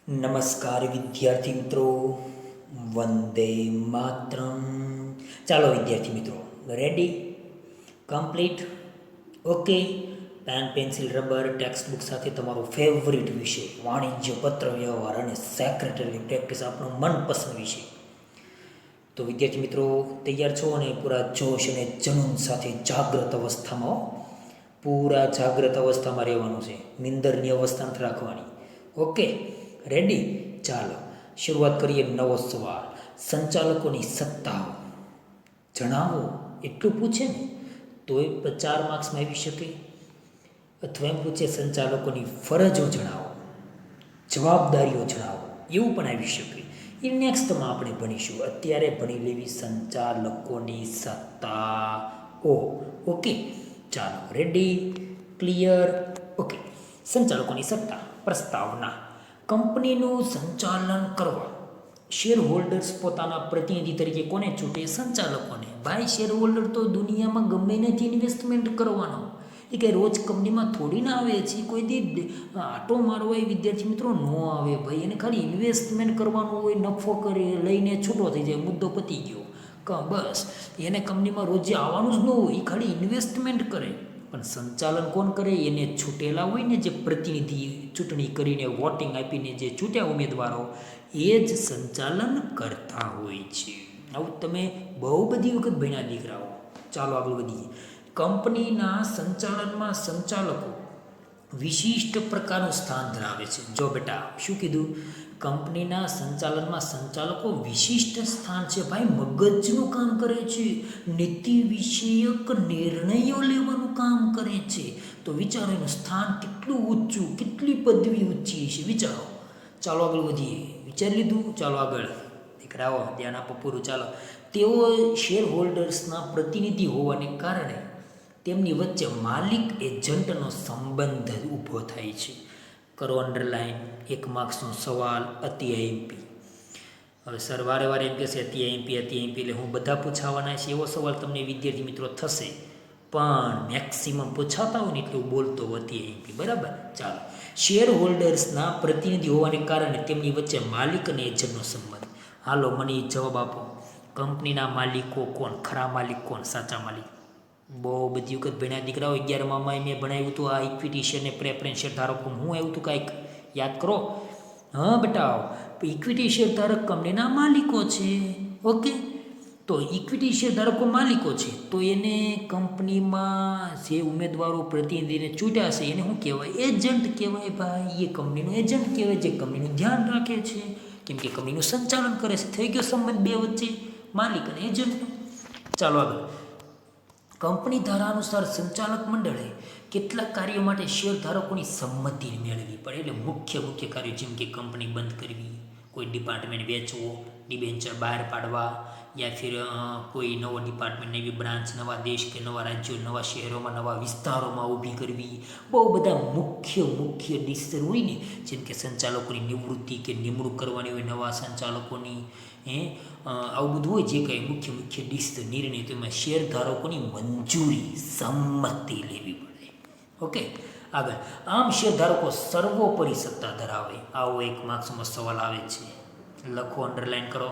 નમસ્કાર વિદ્યાર્થી મિત્રો, વંદે માતરમ. ચાલો વિદ્યાર્થી મિત્રો, ready, complete, okay. Pen pencil rubber textbook સાથે તમારો ફેવરિટ વિષય વાણિજ્ય પત્ર વ્યવહાર અને સેક્રેટરી પ્રેક્ટિસ આપણો મનપસંદ વિષય. તો વિદ્યાર્થી મિત્રો તૈયાર છો અને પૂરા જોશ અને જનૂન સાથે જાગ્રત અવસ્થામાં, પૂરા જાગ્રત અવસ્થામાં રહેવાનું છે, નિંદરની અવસ્થા નથી રાખવાની. Okay, ready. ચાલો શરૂઆત કરીએ. નવો સવાલ: સંચાલકોની સત્તાઓ જણાવો. એટલું પૂછે ને તોય 4 માર્ક્સમાં આવી શકે. અથવા એમ પૂછે સંચાલકોની ફરજો જણાવો, જવાબદારીઓ જણાવો, એવું પણ આવી શકે. એ નેક્સ્ટમાં આપણે ભણીશું. અત્યારે ભણી લેવી સંચાલકોની સત્તાઓ. ઓકે, ચાલો, રેડી, ક્લિયર. ઓકે, સંચાલકોની સત્તા. પ્રસ્તાવના: કંપનીનું સંચાલન કરવા શેર હોલ્ડર્સ પોતાના પ્રતિનિધિ તરીકે કોને ચૂંટે? સંચાલકોને. ભાઈ, શેર હોલ્ડર તો દુનિયામાં ગમે નથી ઇન્વેસ્ટમેન્ટ કરવાનો. એ કંઈ રોજ કંપનીમાં થોડી ના આવે છે. કોઈ દી આટો મારવા એ વિદ્યાર્થી મિત્રો ન આવે ભાઈ. એને ખાલી ઇન્વેસ્ટમેન્ટ કરવાનું હોય, નફો કરે લઈને છૂટો થઈ જાય, મુદ્દો પતી ગયો. બસ એને કંપનીમાં રોજે આવવાનું જ ન હોય, એ ખાલી ઇન્વેસ્ટમેન્ટ કરે. પણ સંચાલન કોણ કરે? એને છૂટેલા હોય ને, જે પ્રતિનિધિ ચૂંટણી કરીને વોટિંગ આપીને જે ચૂંટ્યા ઉમેદવારો, એ જ સંચાલન કરતા હોય છે. આવું તમે બહુ બધી વખત ભણ્યા દીકરાઓ. ચાલો આગળ વધીએ. કંપનીના સંચાલનમાં સંચાલકો વિશિષ્ટ પ્રકારનું સ્થાન ધરાવે છે. જો બેટા, શું કીધું? કંપનીના સંચાલનમાં સંચાલકો વિશિષ્ટ સ્થાન છે. ભાઈ, મગજનું કામ કરે છે, નીતિ વિષયક નિર્ણયો લેવાનું કામ કરે છે. તો વિચારો એનું સ્થાન કેટલું ઊંચું, કેટલી પદવી ઊંચી છે, વિચારો. ચાલો આગળ વધીએ. વિચારી લીધું? ચાલો આગળ દીકરાઓ, ધ્યાન આપો પૂરું. ચાલો, તેઓ શેર હોલ્ડર્સના પ્રતિનિધિ હોવાને કારણે તેમની વચ્ચે માલિક એજન્ટનો સંબંધ ઊભો થાય છે. કરો અંડરલાઈન. 1 માર્ક્સનો સવાલ, અતિ આઈએમપી. હવે સર વારે વારે એમ કહેશે અતિ આઈએમપી એટલે હું બધા પૂછાવાના છે એવો સવાલ તમને વિદ્યાર્થી મિત્રો થશે, પણ મેક્સિમમ પૂછાતા હોય ને એટલે હું બોલતો અતિ આઈએમપી. બરાબર. ચાલો, શેર હોલ્ડર્સના પ્રતિનિધિ હોવાને કારણે તેમની વચ્ચે માલિક અને એજન્ટનો સંબંધ. હાલો, મને જવાબ આપો. કંપનીના માલિકો કોણ? ખરા માલિક કોણ? સાચા માલિક? બહુ બધી વખત ભણ્યા દીકરાઓ. 11માં મેં ભણાવ્યું હતું આ ઇક્વિટી શેર ને પ્રેફરન્સ શેર ધારકો. હું આવ્યું હતું કાંઈક યાદ કરો. હા બેટા, ઇક્વિટી શેર ધારક કંપનીના માલિકો છે. ઓકે, તો ઇક્વિટી શેર ધારકો માલિકો છે, તો એને કંપનીમાં જે ઉમેદવારો પ્રતિનિધિને ચૂંટ્યા છે એને શું કહેવાય? એજન્ટ કહેવાય. ભાઈ, એ કંપનીનો એજન્ટ કહેવાય, જે કંપનીનું ધ્યાન રાખે છે, કેમ કે કંપનીનું સંચાલન કરે છે. થઈ ગયો સંબંધ બે વચ્ચે, માલિક અને એજન્ટનો. ચાલો આગળ. કંપની ધારા અનુસાર સંચાલક મંડળે કેટલાક કાર્યો માટે શેરધારકોની સંમતિ મેળવવી પડે. એટલે મુખ્ય કાર્યો, જેમ કે કંપની બંધ કરવી, કોઈ ડિપાર્ટમેન્ટ વેચવો, ડિબેન્ચર બહાર પાડવા, યા ફિર કોઈ નવો ડિપાર્ટમેન્ટ, નવી બ્રાન્ચ, નવા દેશ કે નવા રાજ્યો, નવા શહેરોમાં, નવા વિસ્તારોમાં ઊભી કરવી. બહુ બધા મુખ્ય ડિસિઝન હોય ને, જેમ કે સંચાલકોની નિવૃત્તિ કે નિમણૂક કરવાની હોય નવા સંચાલકોની, આવું બધું હોય. જે કંઈ મુખ્ય ડિસિઝન, નિર્ણય, તો એમાં શેરધારકોની મંજૂરી, સંમતિ લેવી પડે. ઓકે, આગળ. આમ શેરધારકો સર્વોપરી સત્તા ધરાવે. આવો 1 માર્ક્સમાં સવાલ આવે છે. લખો, અંડરલાઈન કરો.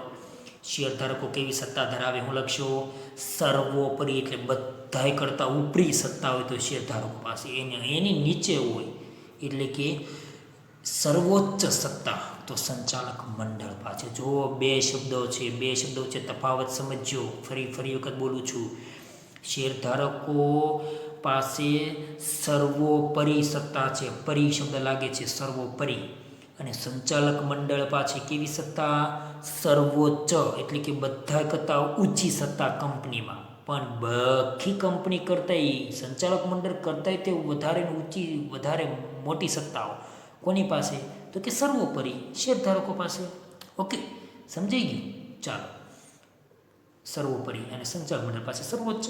શેરધારકો કેવી સત્તા ધરાવે? હું લખશો? સર્વોપરી, એટલે બધાય કરતાં ઉપરી સત્તા હોય તો શેરધારકો પાસે. એની નીચે હોય એટલે કે સર્વોચ્ચ સત્તા તો સંચાલક મંડળ પાસે. જો બે શબ્દો છે, તફાવત સમજજો. ફરી વખત બોલું છું. શેરધારકો પાસે સર્વોપરી સત્તા છે. પરી શબ્દ લાગે છે, સર્વોપરી. અને સંચાલક મંડળ પાસે કેવી સત્તા? સર્વોચ્ચ, એટલે કે બધા કરતાં ઊંચી સત્તા કંપનીમાં. પણ બધી કંપની કરતાંય સંચાલક મંડળ કરતાંય તે વધારે મોટી સત્તાઓ કોની પાસે? તો કે સર્વોપરી, શેરધારકો પાસે. ઓકે, સમજાઈ ગયું? ચાલો, સર્વોપરી અને સંચાલક મંડળ પાસે સર્વોચ્ચ.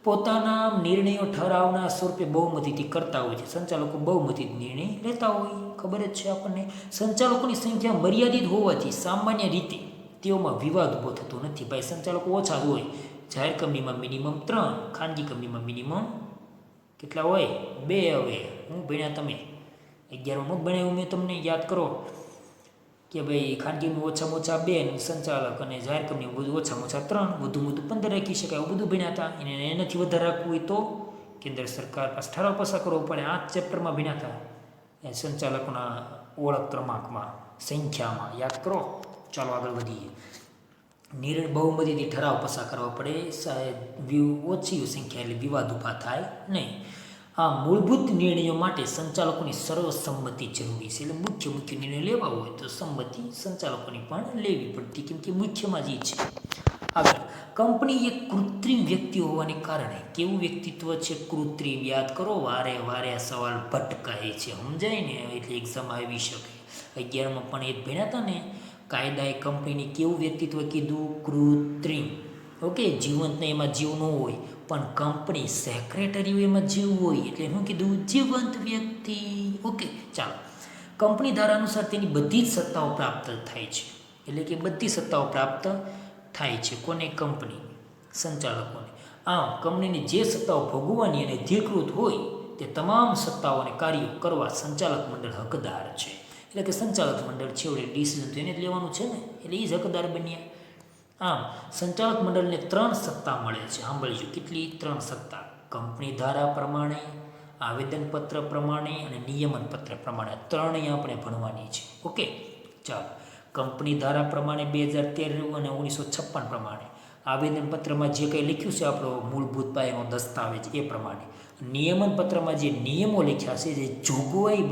પોતાના નિર્ણયો ઠરાવના સ્વરૂપે બહુમતીથી કરતા હોય છે. સંચાલકો બહુમતી નિર્ણય લેતા હોય, ખબર જ છે આપણને. સંચાલકોની સંખ્યા મર્યાદિત હોવાથી સામાન્ય રીતે તેઓમાં વિવાદ ઊભો થતો નથી. ભાઈ, સંચાલકો ઓછા જ હોય. જાહેર કંપનીમાં મિનિમમ 3, ખાનગી કંપનીમાં મિનિમમ કેટલા હોય? 2. હવે હું ભણ્યા તમે 11માં ભણાવ્યું મેં તમને, યાદ કરો. કે ભાઈ ખાનગીમાં ઓછામાં ઓછા 2 અને સંચાલક અને જાહેર કંપનીમાં બધું ઓછામાં ઓછા 3, વધુ 15 રાખી શકાય, એવું બધું ભણ્યા હતા. એને એનાથી વધારે રાખવું હોય તો કેન્દ્ર સરકાર પાસે ઠરાવ પસાર કરવો પડે. 8 ચેપ્ટરમાં ભણ્યા હતા એ સંચાલકોના ઓળખ ક્રમાંકમાં, સંખ્યામાં યાદ કરો. ચાલો આગળ વધીએ. બહુમતીથી ઠરાવ પસાર કરવા પડે, ઓછી સંખ્યા એટલે વિવાદ ઊભા થાય નહીં. આ મૂળભૂત નિર્ણયો માટે સંચાલકોની સર્વસંમતિ જરૂરી છે. એટલે મુખ્ય નિર્ણય લેવા હોય તો સંમતિ સંચાલકોની પણ લેવી પડતી, કેમ કે મુખ્યમાં જ છે. આગળ, કંપની એક કૃત્રિમ વ્યક્તિ હોવાને કારણે કેવું વ્યક્તિત્વ છે? કૃત્રિમ. યાદ કરો, વારે વારે આ સવાલ ભટકાય છે, સમજાય ને, એટલે એક્ઝામ આવી શકે. 11માં પણ એ જ ભણ્યા હતા ને, કાયદાએ કંપનીને કેવું વ્યક્તિત્વ કીધું? કૃત્રિમ. ઓકે, જીવંત ને એમાં જીવ ન હોય, પણ કંપની સેક્રેટરી એમાં જીવ હોય, એટલે શું કીધું? જીવંત વ્યક્તિ. ઓકે, ચાલો. કંપની ધારા અનુસાર તેની બધી જ સત્તાઓ પ્રાપ્ત થાય છે, એટલે કે બધી સત્તાઓ પ્રાપ્ત થાય છે. કોને? કંપની સંચાલકોને. આમ કંપનીની જે સત્તાઓ ભોગવવાની અને અધિકૃત હોય તે તમામ સત્તાઓને કાર્યો કરવા સંચાલક મંડળ હકદાર છે. એટલે કે સંચાલક મંડળ છેવટે ડિસિઝન તો એને જ લેવાનું છે ને, એટલે એ જ હકદાર બન્યા. આમ સંચાલક મંડળને 3 સત્તા મળે છે. સાંભળીશું કેટલી? 3 સત્તા. કંપની ધારા પ્રમાણે, આવેદનપત્ર પ્રમાણે અને નિયમન પત્ર પ્રમાણે. 3 આપણે ભણવાની છે. ઓકે, ચાલો. કંપની ધારા પ્રમાણે 2013 અને 1956 પ્રમાણે, આવેદનપત્રમાં જે કંઈ લખ્યું છે આપણો મૂળભૂત પાયાનો દસ્તાવેજ એ પ્રમાણે, નિયમન પત્રમાં જે નિયમો લખ્યા છે, જે જોગવાઈ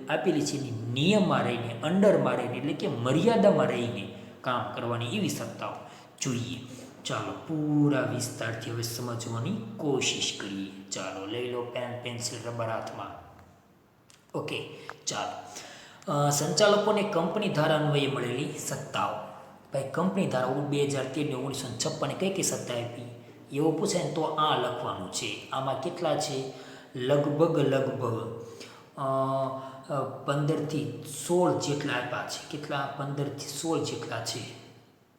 આપેલી છે, એની નિયમમાં રહીને, અંડરમાં રહીને, એટલે કે મર્યાદામાં રહીને કામ કરવાની એવી સત્તાઓ જોઈએ. ચાલો પૂરા વિસ્તારથી હવે સમજવાની કોશિશ કરીએ. ચાલો લઈ લો પેન, પેન્સિલ, રબર હાથમાં. ઓકે, ચાલો. સંચાલકોને કંપની ધારા અન્વયે મળેલી સત્તાઓ. ભાઈ કંપની ધારા 2013 1956 કઈ કઈ સત્તા આપી એવું પૂછે ને તો આ લખવાનું છે. આમાં કેટલા છે? લગભગ 15થી 16 જેટલા આપ્યા છે. કેટલા? 15થી 16 જેટલા છે.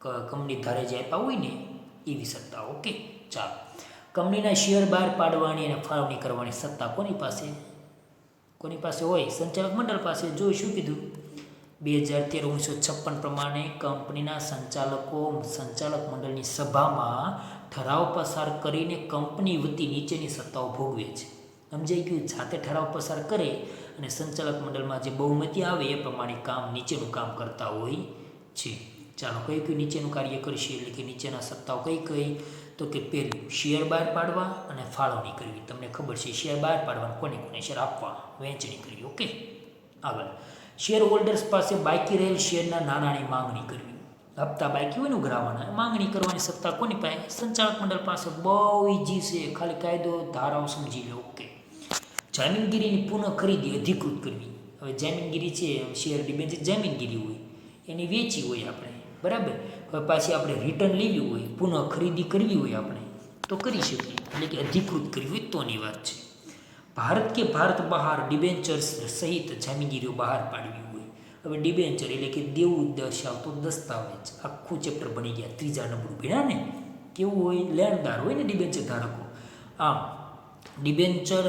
કંપની ધારે જે આપ્યા હોય ને એવી સત્તા. ઓકે, ચાલો. કંપનીના શેર બહાર પાડવાની અને ફાળવણી કરવાની સત્તા કોની પાસે હોય? સંચાલક મંડળ પાસે. જોઈ શું કીધું? 2013 1956 પ્રમાણે કંપનીના સંચાલક મંડળની સભામાં ઠરાવ પસાર કરીને કંપની વતી નીચેની સત્તાઓ ભોગવે છે. સમજાઈ ગયું? જાતે ઠરાવ પસાર કરે અને સંચાલક મંડળમાં જે બહુમતી આવે એ પ્રમાણે નીચેનું કામ કરતા હોય છે. ચાલો, કઈ નીચેનું કાર્ય કરશે? એટલે કે નીચેના સત્તાઓ કઈ? તો કે પહેલું, શેર બહાર પાડવા અને ફાળવણી કરવી. તમને ખબર છે, શેર બહાર પાડવા, કોને શેર આપવા, વહેંચણી કરવી. ઓકે, આગળ, શેર હોલ્ડર્સ પાસે બાકી રહેલ શેરના નાણાંની માંગણી કરવી. હપ્તા બાકી હોય ને ઉઘરાવાના, માંગણી કરવાની સત્તા કોની પાસે? સંચાલક મંડળ પાસે. બહુ ઈજી છે, ખાલી કાયદો ધારાઓ સમજી લો. ઓકે, જામીનગીરીની પુનઃ ખરીદી અધિકૃત કરવી. હવે જામીનગીરી છે, શેર ડિબેન્ચર જામીનગીરી હોય, એની વેચી હોય આપણે, બરાબર. હવે પાછી આપણે રિટર્ન લેવી હોય, પુનઃ ખરીદી કરવી હોય આપણે તો કરી શકીએ, એટલે કે અધિકૃત કરવી હોય તોની વાત છે. ભારત કે ભારત બહાર ડિબેન્ચર્સ સહિત જામીનગીરીઓ બહાર પાડવી હોય. હવે ડિબેન્ચર એટલે કે દેવું દર્શાવતો દસ્તાવેજ. આખું ચેપ્ટર બની ગયા. 3જા નંબર ભણ્યા ને. કેવું હોય? લેણદાર હોય ને ડિબેન્ચર ધારકો. આમ ડિબેન્ચર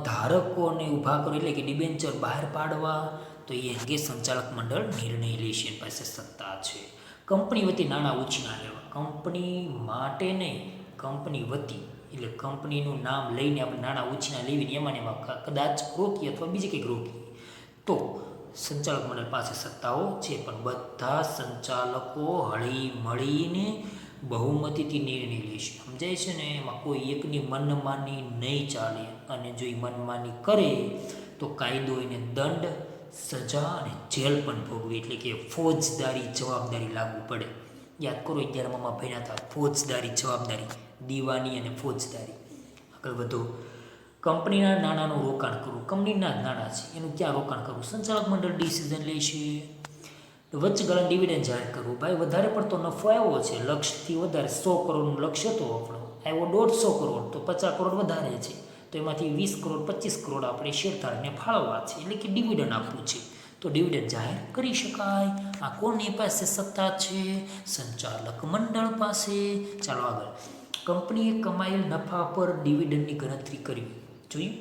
ધારકોને ઊભા કરો, એટલે કે ડિબેન્ચર બહાર પાડવા, તો એ અંગે સંચાલક મંડળ નિર્ણય લેશે, પાસે સત્તા છે. કંપની વતી નાણાં ઉછીના લેવા. કંપની માટે નહીં, કંપની વતી એટલે કંપનીનું નામ લઈને આપણે નાણાં ઉછીના લેવીને એમાં કદાચ રોકીએ અથવા બીજી કંઈક રોકીએ તો સંચાલક મંડળ પાસે સત્તાઓ છે. પણ બધા સંચાલકો હળી મળીને બહુમતીથી નિર્ણય લેશે. સમજાય છે ને? એમાં કોઈ એકની મનમાની નહીં ચાલે, અને જો એ મનમાની કરે તો કાયદો એને દંડ, સજા અને જેલ પણ ભોગવી, એટલે કે ફોજદારી જવાબદારી લાગુ પડે. યાદ કરો, 11માં ભણ્યા હતા, ફોજદારી જવાબદારી, દીવાની અને ફોજદારી. આગળ વધો. કંપનીના નાણાંનું રોકાણ કરવું. કંપનીના જ નાણાં છે, એનું ક્યાં રોકાણ કરવું? સંચાલક મંડળ ડિસિઝન લેશે. વચગાળા ડિવિડન્ડ જાહેર કરવું. ભાઈ વધારે પડતો નફો આવ્યો છે, લક્ષથી વધારે, 100 કરોડનું લક્ષ્ય હતો આપણો, આવ્યો 150 કરોડ, તો 50 કરોડ વધારે છે, તો એમાંથી 20 કરોડ 25 કરોડ આપણે શેરધારકને ફાળવવા છે, એટલે કે ડિવિડન્ડ આપવું છે, તો ડિવિડન્ડ જાહેર કરી શકાય. આ કોની પાસે સત્તા છે? સંચાલક મંડળ પાસે. ચાલો આગળ. કંપનીએ કમાયેલ નફા પર ડિવિડન્ડની ગણતરી કરવી. જોયું?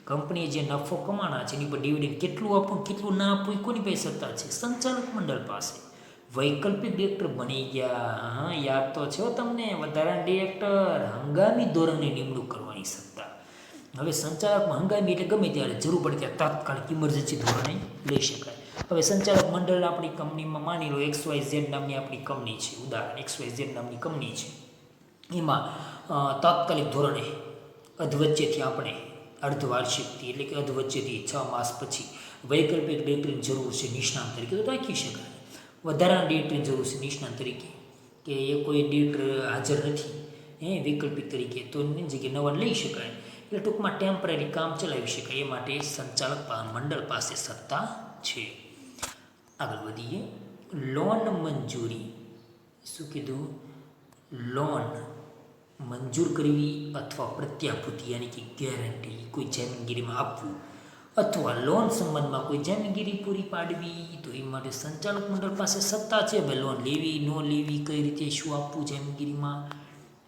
કંપનીએ જે નફો કમાણા છે એની પર ડિવિડન્ડ કેટલું આપવું કેટલું ના આપવું એ કોની પાસે સત્તા છે? સંચાલક મંડળ પાસે. વૈકલ્પિક ડિરેક્ટર બની ગયા, હા યાદ તો છે તમને, વધારાના ડિરેક્ટર, હંગામી ધોરણે નિમણૂક કરવાની સત્તા. હવે સંચાલકમાં હંગામી એટલે ગમે ત્યારે જરૂર પડે ત્યારે તાત્કાલિક ઇમરજન્સી ધોરણે લઈ શકાય. હવે સંચાલક મંડળ આપણી કંપનીમાં માની લો XYZ નામની આપણી કંપની છે, ઉદાહરણ XYZ નામની કંપની છે, એમાં તાત્કાલિક ધોરણે અધવચ્ચેથી આપણે અર્ધવાર્ષિકથી એટલે કે અધવચ્ચેથી 6 માસ પછી વૈકલ્પિક ડિરેક્ટરની જરૂર છે નિષ્ણાંત તરીકે, તો રાખી શકાય. વધારાના ડિરેક્ટરની જરૂર છે નિષ્ણાંત તરીકે, કે એ કોઈ ડિરેક્ટર હાજર નથી વૈકલ્પિક તરીકે, તો એની જગ્યાએ નવા લઈ શકાય. એટલે ટૂંકમાં ટેમ્પરરી કામ ચલાવી શકાય એ માટે સંચાલક મંડળ પાસે સત્તા છે. આગળ વધીએ. લોન મંજૂરી. શું કીધું? લોન મંજૂર કરવી અથવા પ્રત્યાભૂતિ યાની કે ગેરંટી કોઈ જામીનગીરીમાં આપવું અથવા લોન સંબંધમાં કોઈ જામીનગીરી પૂરી પાડવી, તો એ માટે સંચાલક મંડળ પાસે સત્તા છે. ભાઈ લોન લેવી ન લેવી, કઈ રીતે શું આપવું જામીનગીરીમાં.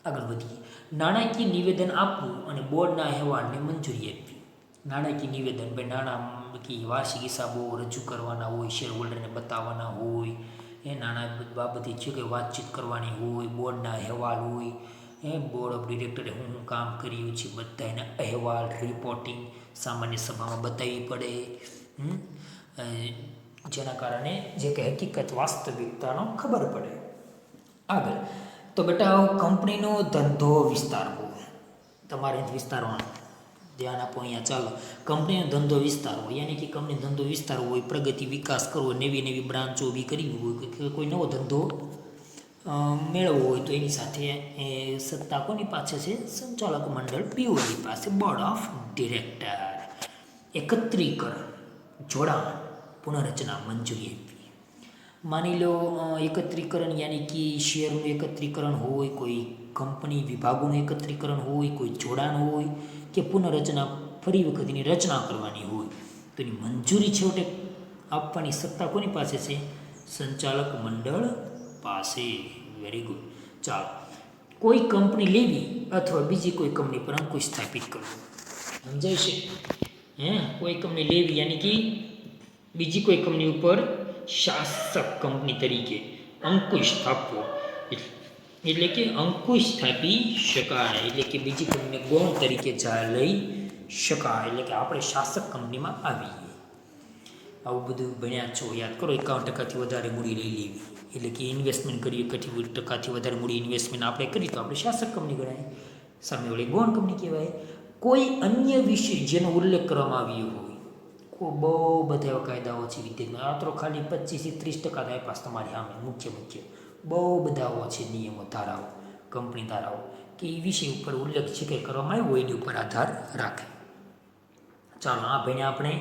આગળ વધીએ. નાણાકીય નિવેદન આપવું અને બોર્ડના અહેવાલને મંજૂરી આપવી. નાણાકીય નિવેદન, ભાઈ નાણાકીય વાર્ષિક હિસાબો રજૂ કરવાના હોય, શેર હોલ્ડરને બતાવવાના હોય, નાણાં બાબતે છે કે વાતચીત કરવાની હોય, બોર્ડના અહેવાલ હોય, બોર્ડ ઓફ ડિરેક્ટરે હું કામ કર્યું છે બધા એના અહેવાલ રિપોર્ટિંગ સામાન્ય સભામાં બતાવવી પડે, જેના કારણે જે કે હકીકત વાસ્તવિકતાનો ખબર પડે. આગળ તો બેટા કંપનીનો ધંધો વિસ્તારવો. તમારે વિસ્તારવાનો, ધ્યાન આપો અહીંયા. ચાલો, કંપનીનો ધંધો વિસ્તારવો યાની કે કંપની ધંધો વિસ્તારવો હોય, પ્રગતિ વિકાસ કરવો, નવી નવી બ્રાન્ચો ઊભી કરવી હોય, કે કોઈ નવો ધંધો મેળવવો હોય, તો એની સાથે એ સત્તા કોની પાસે છે? સંચાલક મંડળ BOD પાસે, બોર્ડ ઓફ ડિરેક્ટર. એકત્રીકરણ, જોડાણ, પુનઃરચના મંજૂરી આપવી. માની લો એકત્રીકરણ યાની કે શેરનું એકત્રીકરણ હોય, કોઈ કંપની વિભાગોનું એકત્રીકરણ હોય, કોઈ જોડાણ હોય કે પુનઃરચના ફરી વખત એની રચના કરવાની હોય, તો એની મંજૂરી છેવટે આપવાની સત્તા કોની પાસે છે? સંચાલક મંડળ પાસે. Very good. ચાલો, કોઈ કંપની લેવી અથવા બીજી કોઈ કંપની પર અંકુશ સ્થાપિત કરવો. સમજાય છે? કોઈ કંપની લેવી યાની કે બીજી કોઈ કંપની ઉપર શાસક કંપની તરીકે અંકુશ સ્થાપવો, એટલે કે અંકુશ સ્થાપી શકાય, એટલે કે બીજી કંપની ગૌણ તરીકે લઈ શકાય, એટલે કે આપણે શાસક કંપનીમાં આવીએ. આવું બધું ભણ્યા છો, યાદ કરો. 51% વધારે મૂડી લઈ લેવી, એટલે કે ઇન્વેસ્ટમેન્ટ કરીએ 51% વધારે મૂડી ઇન્વેસ્ટમેન્ટ આપણે કરીએ તો આપણે શાસક કંપની ગણાય, સામેવાળી ગૌણ કંપની કહેવાય. કોઈ અન્ય વિષય જેનો ઉલ્લેખ કરવામાં આવ્યો હોય, બહુ બધા એવા કાયદાઓ છે વિદ્યાર્થીમાં, આ તો ખાલી 25-30% આપ્યા તમારી સામે. મુખ્ય બહુ બધાઓ છે નિયમો, ધારાઓ, કંપની ધારાઓ, કે એ વિષય ઉપર ઉલ્લેખ છે કે કરવામાં આવ્યો હોય એની ઉપર આધાર રાખે. ચાલો, આ ભાઈને આપણે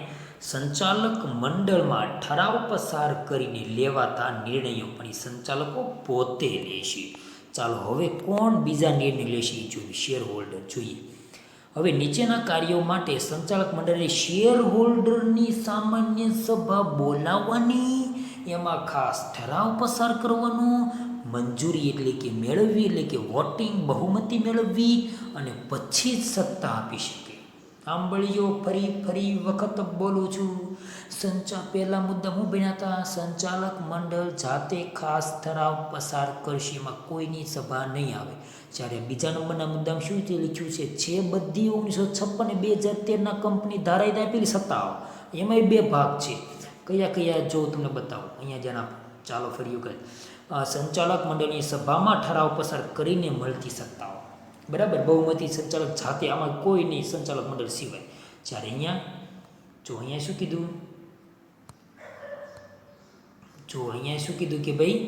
સંચાલક મંડળમાં ઠરાવ પસાર કરીને લેવાતા નિર્ણયો પણ સંચાલકો પોતે લેશે. ચાલો, હવે કોણ બીજા નિર્ણય લેશે એ જોઈએ. શેર હોલ્ડર જોઈએ. હવે નીચેના કાર્યો માટે સંચાલક મંડળે શેર હોલ્ડરની સામાન્ય સભા બોલાવવાની, એમાં ખાસ ઠરાવ પસાર કરવાનો, મંજૂરી એટલે કે મેળવવી, એટલે કે વોટિંગ બહુમતી મેળવવી, અને પછી જ સત્તા આપી શકે. સાંભળ્યો, ફરી વખત બોલું છું. પહેલા મુદ્દા હું ભણ્યા હતા, સંચાલક મંડળ જાતે ખાસ ઠરાવ પસાર કરશે, એમાં કોઈની સભા નહીં આવે. જ્યારે બીજા નંબરના મુદ્દામાં શું લખ્યું છે? જે બધી 1956 અને 2013ના કંપની ધારાએ આપેલી સત્તાઓ, એમાંય 2 ભાગ છે. કયા કયા જો તમને બતાવો, અહીંયા ધ્યાન આપો. ચાલો, ફરી વખત. સંચાલક મંડળની સભામાં ઠરાવ પસાર કરીને મળતી સત્તાઓ, બરાબર. બહુમતી સંચાલક જાતે, આમાં કોઈ નહીં સંચાલક મંડળ સિવાય. જ્યારે અહીંયા શું કીધું? અહીંયા શું કીધું કે ભાઈ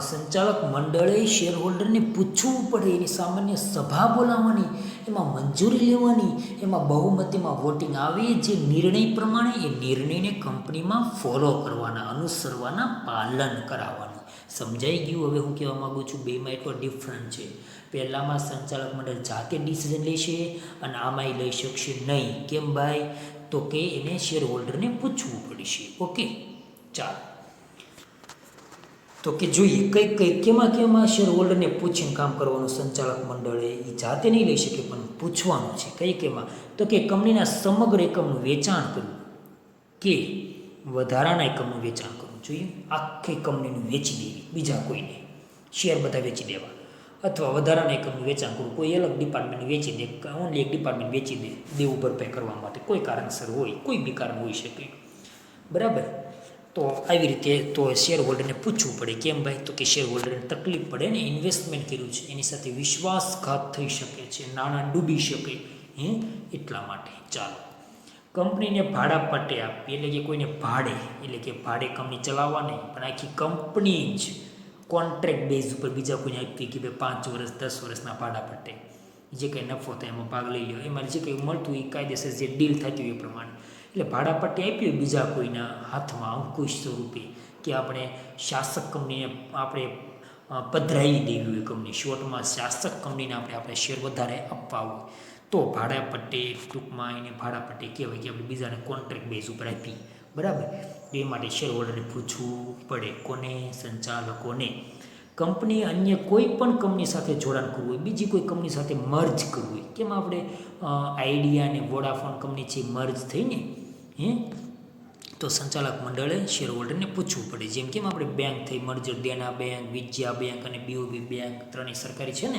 સંચાલક મંડળે શેર હોલ્ડરને પૂછવું પડે, એની સામાન્ય સભા બોલાવવાની, એમાં મંજૂરી લેવાની, એમાં બહુમતીમાં વોટિંગ આવે, જે નિર્ણય પ્રમાણે એ નિર્ણયને કંપનીમાં ફોલો કરવાના, અનુસરવાના, પાલન કરાવવાનું. સમજાઈ ગયું? હવે હું કહેવા માગું છું, બેમાં એટલો ડિફરન્ટ છે. પહેલામાં સંચાલક મંડળ જાતે ડિસિઝન લેશે અને આમાંય લઈ શકશે નહીં. કેમ ભાઈ? તો કે એને શેર હોલ્ડરને પૂછવું પડશે. ઓકે, ચાલો. તો કે જોઈએ કેમાં શેર હોલ્ડરને પૂછીને કામ કરવાનું સંચાલક મંડળે એ જાતે નહીં લઈ શકે પણ પૂછવાનું છે કેમાં તો કે કંપનીના સમગ્ર એકમનું વેચાણ કરવું કે વધારાના એકમનું વેચાણ કરવું જોઈએ આખી કંપનીનું વેચી દેવી બીજા કોઈને શેર બધા વેચી દેવા અથવા વધારાના એકમનું વેચાણ કરવું કોઈ અલગ ડિપાર્ટમેન્ટ વેચી દે ઓનલી એક ડિપાર્ટમેન્ટ વેચી દે દેવું ભરપાઈ કરવા માટે કોઈ કારણસર હોય કોઈ બી કારણ હોઈ શકે બરાબર તો આવી રીતે તો શેર હોલ્ડરને પૂછવું પડે કેમ ભાઈ તો કે શેર હોલ્ડરને તકલીફ પડે ને ઇન્વેસ્ટમેન્ટ કર્યું છે એની સાથે વિશ્વાસઘાત થઈ શકે છે નાણાં ડૂબી શકે એટલા માટે ચાલો કંપનીને ભાડા પટ્ટે આપવી એટલે કે કોઈને ભાડે એટલે કે ભાડે કંપની ચલાવવા નહીં પણ આખી કંપની જ કોન્ટ્રાક્ટ બેઝ ઉપર બીજા કોઈને આપવી કે ભાઈ 5 વર્ષ 10 વર્ષના ભાડા પટ્ટે જે કંઈ નફો થાય એમાં ભાગ લઈ લો એમાં જે કંઈ મળતું એ કાયદેસર જે ડીલ થતી હોય એ પ્રમાણે એટલે ભાડા પટ્ટી આપી હોય બીજા કોઈના હાથમાં અંકુશ સ્વરૂપે કે આપણે શાસક કંપનીને આપણે પધરાવી દેવી હોય કંપની શોર્ટમાં શાસક કંપનીને આપણે શેર વધારે આપવા હોય તો ભાડા પટ્ટે ટૂંકમાં એને ભાડા પટ્ટે કહેવાય કે આપણે બીજાને કોન્ટ્રાક્ટ બેઝ ઉપર આપી બરાબર એ માટે શેર હોલ્ડરને પૂછવું પડે કોને સંચાલકોને કંપની અન્ય કોઈ પણ કંપની સાથે જોડાણ કરવું હોય બીજી કોઈ કંપની સાથે મર્જ કરવું હોય કેમ આપણે આઈડિયા અને વોડાફોન કંપની છે મર્જ થઈને તો સંચાલક મંડળે શેર હોલ્ડરને પૂછવું પડે જેમ કેમ આપણે બેંક થઈ મર્જર દેના બેંક વિજયા બેંક અને બીઓબી બેંક ત્રણેય સરકારી છે ને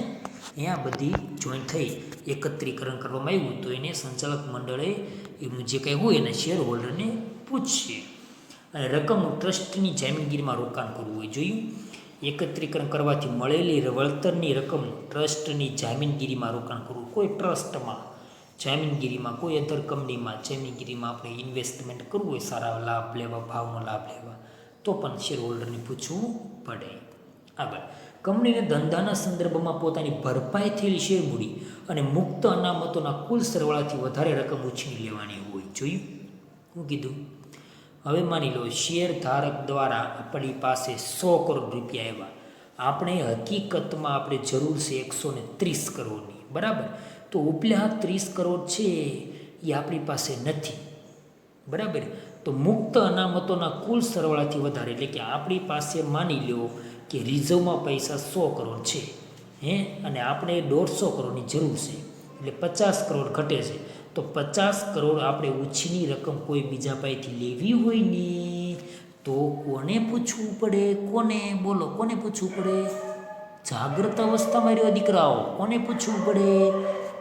અહીંયા બધી જોઈન્ટ થઈ એકત્રીકરણ કરવામાં આવ્યું તો એને સંચાલક મંડળે એનું જે કંઈ હોય એના શેર હોલ્ડરને પૂછશે અને રકમનું ટ્રસ્ટની જામીનગીરીમાં રોકાણ કરવું હોય જોયું એકત્રીકરણ કરવાથી મળેલી વળતરની રકમ ટ્રસ્ટની જામીનગીરીમાં રોકાણ કરવું કોઈ ટ્રસ્ટમાં જામીનગીરીમાં કોઈ અધર કંપનીમાં જામીનગીરીમાં આપણે ઇન્વેસ્ટમેન્ટ કરવું હોય સારા લાભ લેવા ભાવનો લાભ લેવા તો પણ શેર હોલ્ડરને પૂછવું પડે આગળ કંપનીને ધંધાના સંદર્ભમાં પોતાની ભરપાઈ થયેલી શેર મૂડી અને મુક્ત અનામતોના કુલ સરવાળાથી વધારે રકમ ઉછીની લેવાની હોય જોયું હું કીધું હવે માની લો શેર ધારક દ્વારા આપણી પાસે 100 કરોડ રૂપિયા આવ્યા આપણે હકીકતમાં આપણે જરૂર છે 130 કરોડની બરાબર તો ઉપલા 30 કરોડ છે એ આપણી પાસે નથી બરાબર તો મુક્ત અનામતોના કુલ સરવાળાથી વધારે એટલે કે આપણી પાસે માની લો કે રિઝર્વમાં પૈસા 100 કરોડ છે અને આપણે 150 કરોડની જરૂર છે એટલે 50 કરોડ ઘટે છે તો 50 કરોડ આપણે ઉછીની રકમ કોઈ બીજા પાસેથી લેવી હોય ને તો કોને પૂછવું પડે કોને બોલો કોને પૂછવું પડે જાગ્રત અવસ્થામાં રહ્યો દીકરાઓ કોને પૂછવું પડે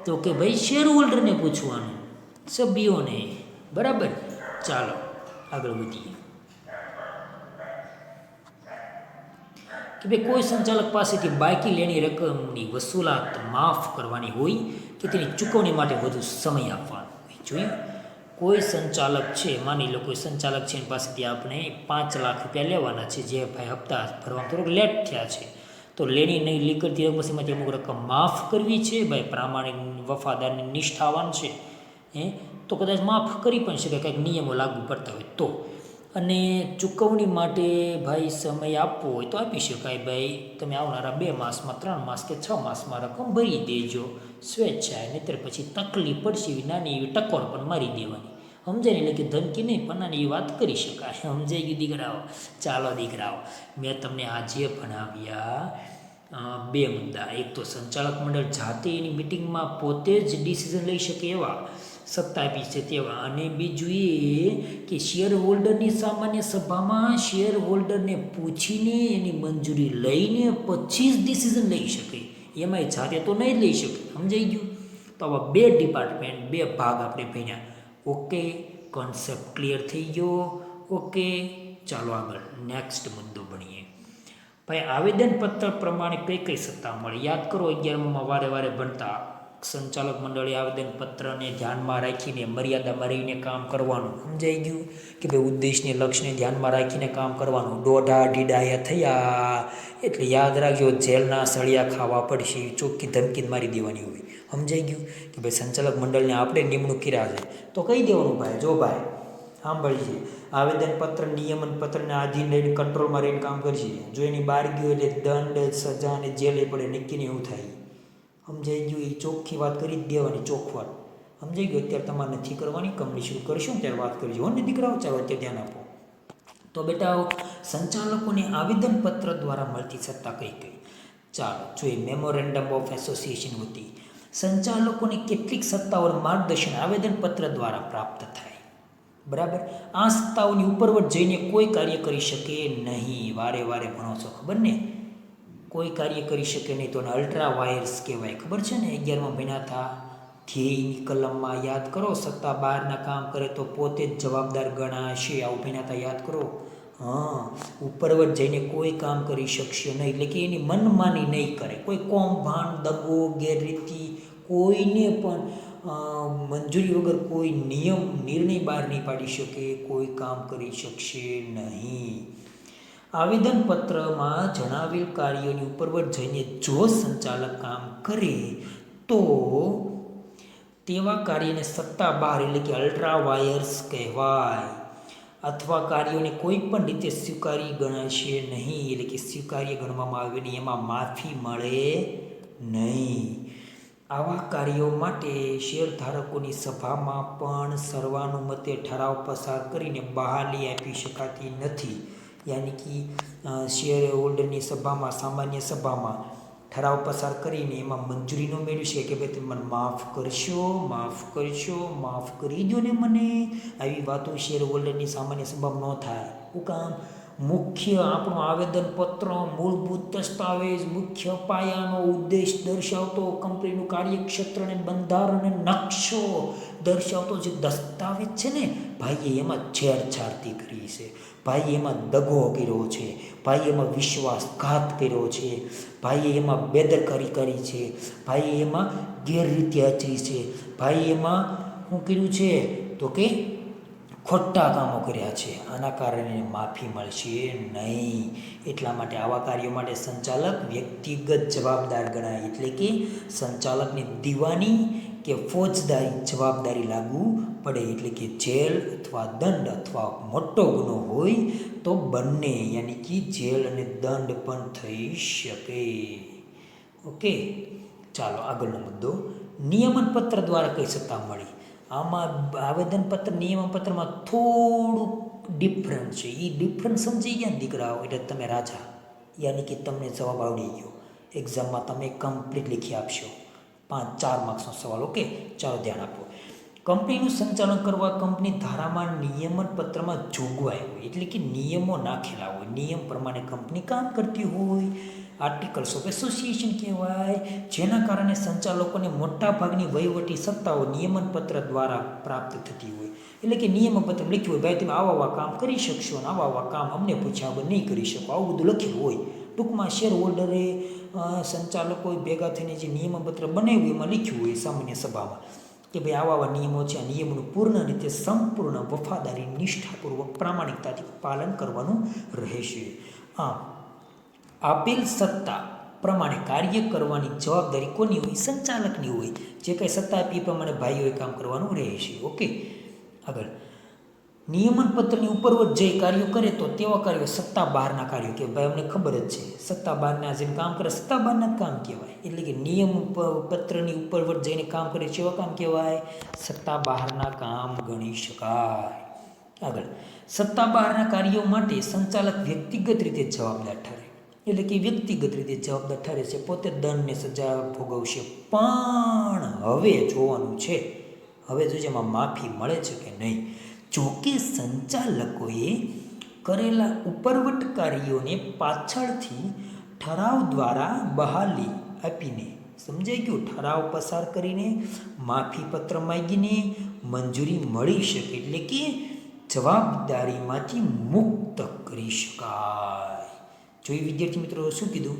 તો કે ભાઈ શેર હોલ્ડરને પૂછવાનું સભ્યોને બરાબર ચાલો આગળ વધીએ કે ભાઈ કોઈ સંચાલક પાસેથી બાકી લેણી રકમની વસૂલાત માફ કરવાની હોય કે તેની ચૂકવણી માટે વધુ સમય આપવાનો હોય જોયું કોઈ સંચાલક છે માની લો કોઈ સંચાલક છે એની પાસેથી આપણે 5 લાખ રૂપિયા લેવાના છે જે ભાઈ હપ્તા ભરવામાં થોડોક લેટ થયા છે તો લેણી નહીં નીકળતી રકમમાંથી અમુક રકમ માફ કરવી છે ભાઈ પ્રામાણિક વફાદારની નિષ્ઠાવાન છે તો કદાચ માફ કરી પણ શકે કંઈક નિયમો લાગુ પડતા હોય તો અને ચૂકવણી માટે ભાઈ સમય આપવો હોય તો આપી શકાય ભાઈ તમે આવનારા 2 માસમાં 3 માસ કે 6 માસમાં રકમ ભરી દેજો સ્વેચ્છાએ નહીંતર પછી તકલીફ પડશે એવી નાની એવી ટકોર પણ મારી દેવાની સમજાય એટલે કે ધમકી નહીં પણ નાની વાત કરી શકાય સમજાઈ ગયું દીકરાઓ ચાલો દીકરાઓ મેં તમને આજે ભણાવ્યા 2 મુદ્દા એક તો સંચાલક મંડળ જાતે એની મિટિંગમાં પોતે જ ડિસિઝન લઈ શકે એવા સત્તા આપી છે તેવા અને બીજું એ કે શેર હોલ્ડરની સામાન્ય સભામાં શેર હોલ્ડરને પૂછીને એની મંજૂરી લઈને પછી જ ડિસિઝન લઈ શકે એમાંય જાતે તો નહીં લઈ શકે સમજાઈ ગયું તો આવા 2 ડિપાર્ટમેન્ટ 2 ભાગ આપણે ભણ્યા ઓકે કોન્સેપ્ટ ક્લિયર થઈ ગયો ઓકે ચાલો આગળ નેક્સ્ટ મુદ્દો ભણીએ ભાઈ આવેદનપત્ર પ્રમાણે કઈ સત્તા મળે યાદ કરો 11માં વારે ભણતા સંચાલક મંડળે આવેદનપત્રને ધ્યાનમાં રાખીને મર્યાદામાં રહીને કામ કરવાનું સમજાઈ ગયું કે ભાઈ ઉદ્દેશને લક્ષ્યને ધ્યાનમાં રાખીને કામ કરવાનું દોઢા ઢીડાયા થયા એટલે યાદ રાખજો જેલના સળિયા ખાવા પડશે ચોખ્ખી ધમકી મારી દેવાની હોય સમજાઈ ગયું કે ભાઈ સંચાલક મંડળને આપણે નિમણૂક કર્યા છે તો કહી દેવાનું ભાઈ જો ભાઈ સાંભળીએ આવેદનપત્ર નિયમન પત્રને આધીન રહીને કંટ્રોલમાં રહીને કામ કરશે જો એની બહાર ગયું એટલે દંડ સજા અને જેલ એ પડે નક્કીને એવું થાય સમજાઈ ગયું એ ચોખ્ખી વાત કરી જ દેવાની ચોખવાટ સમજાઈ ગયું અત્યારે તમારે નથી કરવાની કંપની શરૂ કરશું ત્યારે વાત કરજો ને દીકરાઓ ચાલો અત્યારે ધ્યાન આપો તો બેટા સંચાલકોને આવેદનપત્ર દ્વારા મળતી સત્તા કઈ કઈ? ચાલો જોઈએ. મેમોરેન્ડમ ઓફ એસોસિએશન વતી સંચાલકોને કેટલીક સત્તાઓ માર્ગદર્શન આવેદનપત્ર દ્વારા પ્રાપ્ત થાય. બરાબર. આ સત્તાઓની ઉપરવટ જઈને કોઈ કાર્ય કરી શકે નહીં. વારે વારે ભણો છો, ખબર ને? કોઈ કાર્ય કરી શકે નહીં તો અલ્ટ્રા વાયર્સ કહેવાય. ખબર છે ને? 11માં ભણ્યા હતા. ધ્યેયની કલમમાં યાદ કરો. સત્તા બહારના કામ કરે તો પોતે જ જવાબદાર ગણાશે. આવું ભણ્યા હતા, યાદ કરો. હા, ઉપરવટ જઈને કોઈ કામ કરી શકશે નહીં, એટલે કે એની મનમાની નહીં કરે. કોઈ કૌભાંડ, દગો, ગેરરીતિ કોઈને પણ મંજૂરી વગર કોઈ નિર્ણય બહાર નહીં પાડી શકે, કોઈ કામ કરી શકશે નહીં. આવેદનપત્રમાં જણાવેલ કાર્યોની ઉપરવટ જઈને જો સંચાલક કામ કરે તો તેવા કાર્યને સત્તા બહાર એટલે કે અલ્ટ્રા વાયર્સ કહેવાય. અથવા કાર્યોને કોઈ પણ રીતે સ્વીકાર્ય ગણાશે નહીં, એટલે કે સ્વીકાર્ય ગણવામાં આવે નહીં, એમાં માફી મળે નહીં. આવા કાર્યો માટે શેરધારકોની સભામાં પણ સર્વાનુમતે ઠરાવ પસાર કરીને બહાલી આપી શકાતી નથી. યાની કે શેર હોલ્ડરની સભામાં, સામાન્ય સભામાં ઠરાવ પસાર કરીને એમાં મંજૂરી ન મેળવી શકે કે ભાઈ તમે મને માફ કરશો, માફ કરશો, માફ કરી દો ને મને. આવી વાતો શેર હોલ્ડરની સામાન્ય સભામાં ન થાય. શું કામ? મુખ્ય આપણું આવેદનપત્ર મૂળભૂત દસ્તાવેજ, મુખ્ય પાયાનો ઉદ્દેશ દર્શાવતો, કંપનીનું કાર્યક્ષેત્ર અને બંધારણ અને નકશો દર્શાવતો જે દસ્તાવેજ છે ને ભાઈએ એમાં છેડછાડતી કરી છે, ભાઈએ એમાં દગો કર્યો છે, ભાઈએ એમાં વિશ્વાસઘાત કર્યો છે, ભાઈએ એમાં બેદરકારી કરી છે, ભાઈએ એમાં ગેરરીતિ આચરી છે, ભાઈએ એમાં શું કર્યું છે તો કે ખોટા કામો કર્યા છે. આના કારણે માફી મળશે નહીં. એટલા માટે આવા કાર્યો માટે સંચાલક વ્યક્તિગત જવાબદાર ગણાય. એટલે કે સંચાલકને દીવાની કે ફોજદારી જવાબદારી લાગુ પડે. એટલે કે જેલ અથવા દંડ અથવા મોટો ગુનો હોય તો બંને, યાની કે જેલ અને દંડ પણ થઈ શકે. ઓકે, ચાલો આગળનો મુદ્દો. નિયમનપત્ર દ્વારા કઈ સત્તા મળી? આમાં આવેદનપત્ર નિયમનપત્રમાં થોડુંક ડિફરન્ટ છે. એ ડિફરન્સ સમજી ગયા દીકરાઓ એટલે તમે રાજા, યાની કે તમને જવાબ આવડી ગયો. એક્ઝામમાં તમે કમ્પ્લીટ લીખી આપશો. 4 માર્ક્સનો સવાલ. ઓકે, ચાલો ધ્યાન આપો. કંપનીનું સંચાલન કરવા કંપની ધારામાં નિયમનપત્રમાં જોગવાઈ હોય, એટલે કે નિયમો નાખેલા હોય. નિયમ પ્રમાણે કંપની કામ કરતી હોય. આર્ટિકલ્સ ઓફ એસોસિએશન કહેવાય. જેના કારણે સંચાલકોને મોટાભાગની વહીવટી સત્તાઓ નિયમનપત્ર દ્વારા પ્રાપ્ત થતી હોય. એટલે કે નિયમપત્ર લખ્યું હોય, ભાઈ તમે આવા કામ કરી શકશો અને આવા કામ અમને પૂછ્યા વગર નહીં કરી શકો, આવું બધું લખેલું હોય. ટૂંકમાં શેર હોલ્ડરે સંચાલકો ભેગા થઈને જે નિયમપત્ર બનાવ્યું એમાં લખ્યું હોય સામાન્ય સભામાં કે ભાઈ આવા નિયમો છે. આ નિયમોનું પૂર્ણ રીતે સંપૂર્ણ વફાદારી, નિષ્ઠાપૂર્વક, પ્રામાણિકતાથી પાલન કરવાનું રહેશે. આપેલ સત્તા પ્રમાણે કાર્ય કરવાની જવાબદારી કોની હોય? સંચાલકની હોય. જે કંઈ સત્તા આપી એ પ્રમાણે ભાઈઓએ કામ કરવાનું રહેશે. ઓકે, આગળ. નિયમનપત્રની ઉપરવટ જે કાર્યો કરે તો તેવા કાર્યો સત્તા બહારના કાર્યો કે ભાઈ અમને ખબર જ છે સત્તા બહારના જેને કામ કરે સત્તા બહારના કામ કહેવાય. એટલે કે નિયમ પત્રની ઉપરવટ જઈને કામ કરે કેવા કામ કહેવાય? સત્તા બહારના કામ ગણી શકાય. આગળ. સત્તા બહારના કાર્યો માટે સંચાલક વ્યક્તિગત રીતે જવાબદાર ઠરે. એટલે કે વ્યક્તિગત રીતે જવાબદાર ઠરે છે, પોતે દંડને સજા ભોગવશે. પણ હવે જોવાનું છે, હવે જોજે એમાં માફી મળે છે કે નહીં. જોકે સંચાલકોએ કરેલા ઉપરવટ કાર્યોને પાછળથી ઠરાવ દ્વારા બહાલી આપીને, સમજાઈ ગયું, ઠરાવ પસાર કરીને માફીપત્ર માગીને મંજૂરી મળી શકે, એટલે કે જવાબદારીમાંથી મુક્ત કરી શકાય. જોઈ વિદ્યાર્થી મિત્રો શું કીધું?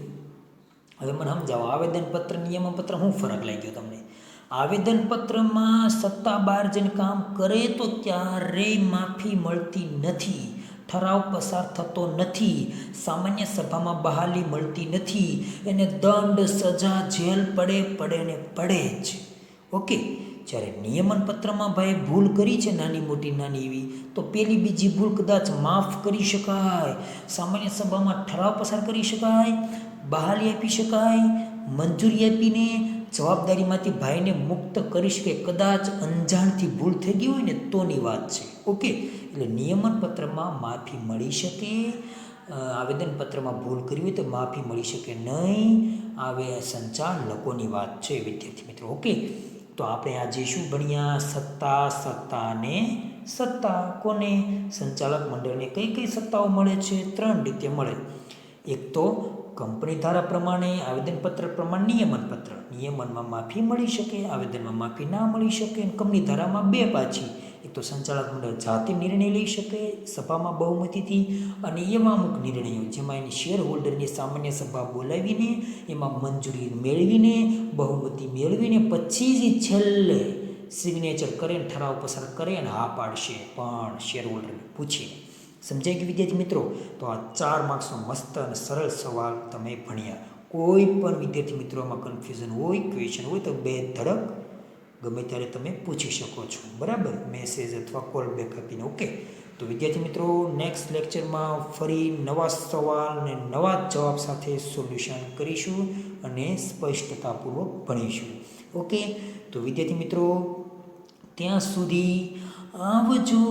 હવે મને સમજાવો, આવેદનપત્ર નિયમનપત્ર શું ફરક લાગ્યો તમને? આવેદનપત્રમાં સત્તા બહાર જઈને કામ કરે તો ક્યારેય માફી મળતી નથી, ઠરાવ પસાર થતો નથી, સામાન્ય સભામાં બહાલી મળતી નથી, એને દંડ, સજા, જેલ પડે ને પડે જ. ઓકે, જ્યારે નિયમનપત્રમાં ભાઈ ભૂલ કરી છે નાની મોટી નાની એવી, તો પેલી બીજી ભૂલ કદાચ માફ કરી શકાય, સામાન્ય સભામાં ઠરાવ પસાર કરી શકાય, બહાલી આપી શકાય, મંજૂરી આપીને જવાબદારીમાંથી ભાઈને મુક્ત કરી શકે, કદાચ અંજાણથી ભૂલ થઈ ગઈ હોય ને તોની વાત છે. ઓકે, એટલે નિયમનપત્રમાં માફી મળી શકે, આવેદનપત્રમાં ભૂલ કરી હોય તો માફી મળી શકે નહીં. આવે સંચાલકોની વાત છે વિદ્યાર્થી મિત્રો. ઓકે, તો આપણે આજે શું ભણ્યા? સત્તા અને સત્તા. કોને? સંચાલક મંડળને કઈ કઈ સત્તાઓ મળે છે? 3 રીતે મળે. એક તો કંપની ધારા પ્રમાણે, આવેદનપત્ર પ્રમાણે નિયમનપત્ર. નિયમનમાં માફી મળી શકે, આવેદનમાં માફી ના મળી શકે. અને કંપની ધારામાં 2 પાછી. એક તો સંચાલક મંડળ જાતે નિર્ણય લઈ શકે સભામાં બહુમતીથી, અને એવા અમુક નિર્ણયો જેમાં એની શેર હોલ્ડરની સામાન્ય સભા બોલાવીને એમાં મંજૂરી મેળવીને, બહુમતી મેળવીને પછી જ છેલ્લે સિગ્નેચર કરે, ઠરાવ પસાર કરે અને હા પાડશે, પણ શેર હોલ્ડરને પૂછીને. સમજાય ગયું વિદ્યાર્થી મિત્રો? તો આ 4 માર્ક્સનો મસ્ત અને સરળ સવાલ તમે ભણ્યા. કોઈ પણ વિદ્યાર્થી મિત્રોમાં કન્ફ્યુઝન હોય, ક્વેશ્ચન હોય તો બે ધડક ગમે ત્યારે તમે પૂછી શકો છો. બરાબર, મેસેજ અથવા કોલ બેક આપીને. ઓકે, તો વિદ્યાર્થી મિત્રો નેક્સ્ટ લેક્ચરમાં ફરી નવા સવાલ અને નવા જવાબ સાથે સોલ્યુશન કરીશું અને સ્પષ્ટતાપૂર્વક ભણીશું. ઓકે, તો વિદ્યાર્થી મિત્રો ત્યાં સુધી આવજો.